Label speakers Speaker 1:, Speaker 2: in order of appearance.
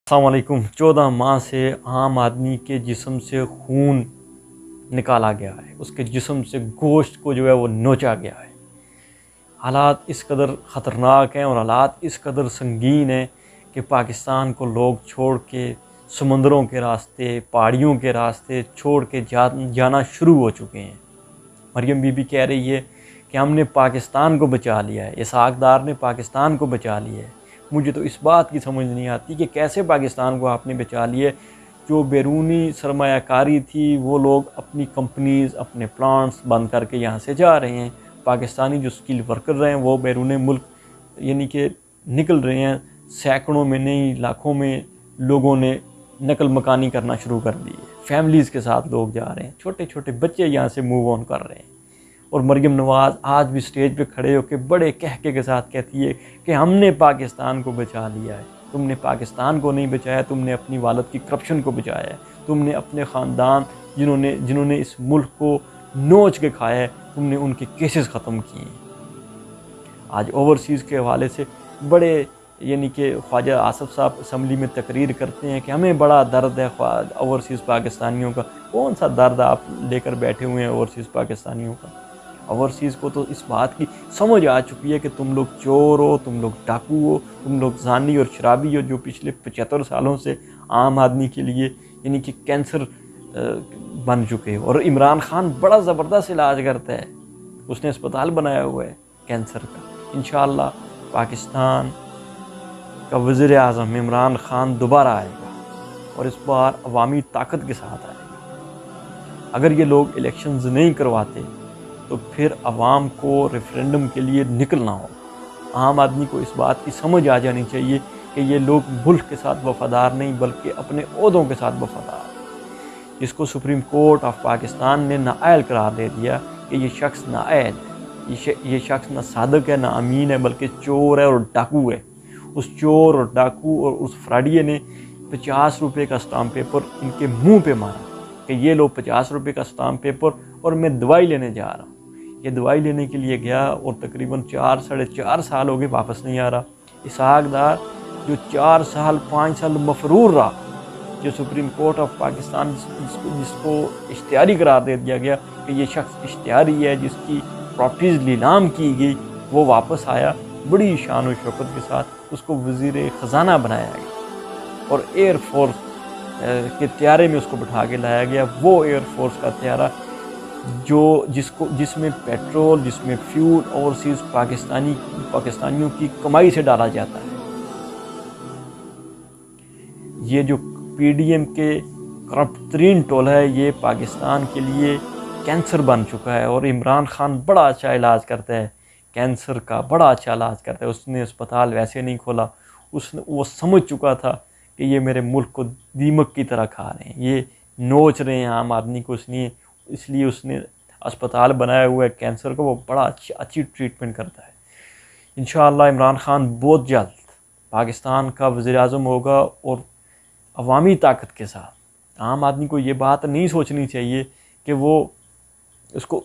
Speaker 1: السلام علیکم۔ 14 ماہ سے عام آدمی کے جسم سے خون نکالا گیا ہے، اس کے جسم سے گوشت کو جو ہے وہ نوچا گیا ہے۔ حالات اس قدر خطرناک ہیں اور حالات اس قدر سنگین ہیں کہ پاکستان کو لوگ چھوڑ کے سمندروں کے راستے، پہاڑیوں کے راستے چھوڑ کے جانا شروع ہو چکے ہیں۔ مریم بی بی کہہ رہی ہے کہ ہم نے پاکستان کو بچا لیا ہے، اسحاق ڈار نے پاکستان کو بچا لیا ہے۔ مجھے تو اس بات کی سمجھ نہیں آتی کہ کیسے پاکستان کو آپ نے بچا لیا ہے۔ جو بیرونی سرمایہ کاری تھی وہ لوگ اپنی کمپنیز، اپنے پلانٹس بند کر کے یہاں سے جا رہے ہیں۔ پاکستانی جو سکل ورکر رہے ہیں وہ بیرون ملک یعنی کہ نکل رہے ہیں۔ سینکڑوں میں نہیں لاکھوں میں لوگوں نے نقل مکانی کرنا شروع کر دی ہے۔ فیملیز کے ساتھ لوگ جا رہے ہیں، چھوٹے چھوٹے بچے یہاں سے موو آن کر رہے ہیں۔ اور مریم نواز آج بھی سٹیج پہ کھڑے ہو کے بڑے کہکے کے ساتھ کہتی ہے کہ ہم نے پاکستان کو بچا لیا ہے۔ تم نے پاکستان کو نہیں بچایا، تم نے اپنی والد کی کرپشن کو بچایا ہے۔ تم نے اپنے خاندان جنہوں نے اس ملک کو نوچ کے کھایا ہے، تم نے ان کے کیسز ختم کیے ہیں۔ آج اوورسیز کے حوالے سے بڑے یعنی کہ خواجہ آصف صاحب اسمبلی میں تقریر کرتے ہیں کہ ہمیں بڑا درد ہے اوورسیز پاکستانیوں کا۔ کون سا درد آپ لے کر بیٹھے ہوئے ہیں اوورسیز پاکستانیوں کا؟ اوورسیز کو تو اس بات کی سمجھ آ چکی ہے کہ تم لوگ چور ہو، تم لوگ ڈاکو ہو، تم لوگ زانی اور شرابی ہو، جو پچھلے 75 سالوں سے عام آدمی کے لیے یعنی کہ کینسر بن چکے ہو۔ اور عمران خان بڑا زبردست علاج کرتا ہے، اس نے اسپتال بنایا ہوا ہے کینسر کا۔ انشاءاللہ پاکستان کا وزیر اعظم عمران خان دوبارہ آئے گا اور اس بار عوامی طاقت کے ساتھ آئے گا۔ اگر یہ لوگ الیکشنز نہیں کرواتے تو پھر عوام کو ریفرینڈم کے لیے نکلنا ہوگا۔ عام آدمی کو اس بات کی سمجھ آ جانی چاہیے کہ یہ لوگ ملک کے ساتھ وفادار نہیں بلکہ اپنے عہدوں کے ساتھ وفادار ہیں۔ جس کو سپریم کورٹ آف پاکستان نے نااہل قرار دے دیا کہ یہ شخص نااہل ہے، یہ شخص نہ صادق ہے نہ امین ہے بلکہ چور ہے اور ڈاکو ہے۔ اس چور اور ڈاکو اور اس فراڈیے نے 50 روپے کا اسٹامپ پیپر ان کے منہ پہ مارا کہ یہ لو 50 روپے کا اسٹامپ پیپر اور میں دوائی لینے جا رہا ہوں۔ یہ دوائی لینے کے لیے گیا اور تقریباً 4-4.5 سال ہو گئے، واپس نہیں آ رہا۔ اسحاق ڈار جو 4 سال 5 سال مفرور رہا، جو سپریم کورٹ آف پاکستان جس کو اشتہاری قرار دے دیا گیا کہ یہ شخص اشتہاری ہے، جس کی پراپرٹیز نیلام کی گئی، وہ واپس آیا بڑی شان و شوکت کے ساتھ۔ اس کو وزیر خزانہ بنایا گیا اور ایئر فورس کے طیارے میں اس کو بٹھا کے لایا گیا۔ وہ ایئر فورس کا طیارہ جس میں پیٹرول، جس میں فیول اوورسیز پاکستانیوں کی کمائی سے ڈالا جاتا ہے۔ یہ جو پی ڈی ایم کے کرپٹ ترین ٹولہ ہے، یہ پاکستان کے لیے کینسر بن چکا ہے۔ اور عمران خان بڑا اچھا علاج کرتا ہے، کینسر کا بڑا اچھا علاج کرتا ہے۔ اس نے اسپتال ویسے نہیں کھولا، وہ سمجھ چکا تھا کہ یہ میرے ملک کو دیمک کی طرح کھا رہے ہیں، یہ نوچ رہے ہیں عام آدمی کو، اس لیے اس نے اسپتال بنایا ہوا ہے کینسر کو۔ وہ بڑا اچھی ٹریٹمنٹ کرتا ہے۔ انشاءاللہ عمران خان بہت جلد پاکستان کا وزیر اعظم ہوگا اور عوامی طاقت کے ساتھ۔ عام آدمی کو یہ بات نہیں سوچنی چاہیے کہ وہ اس کو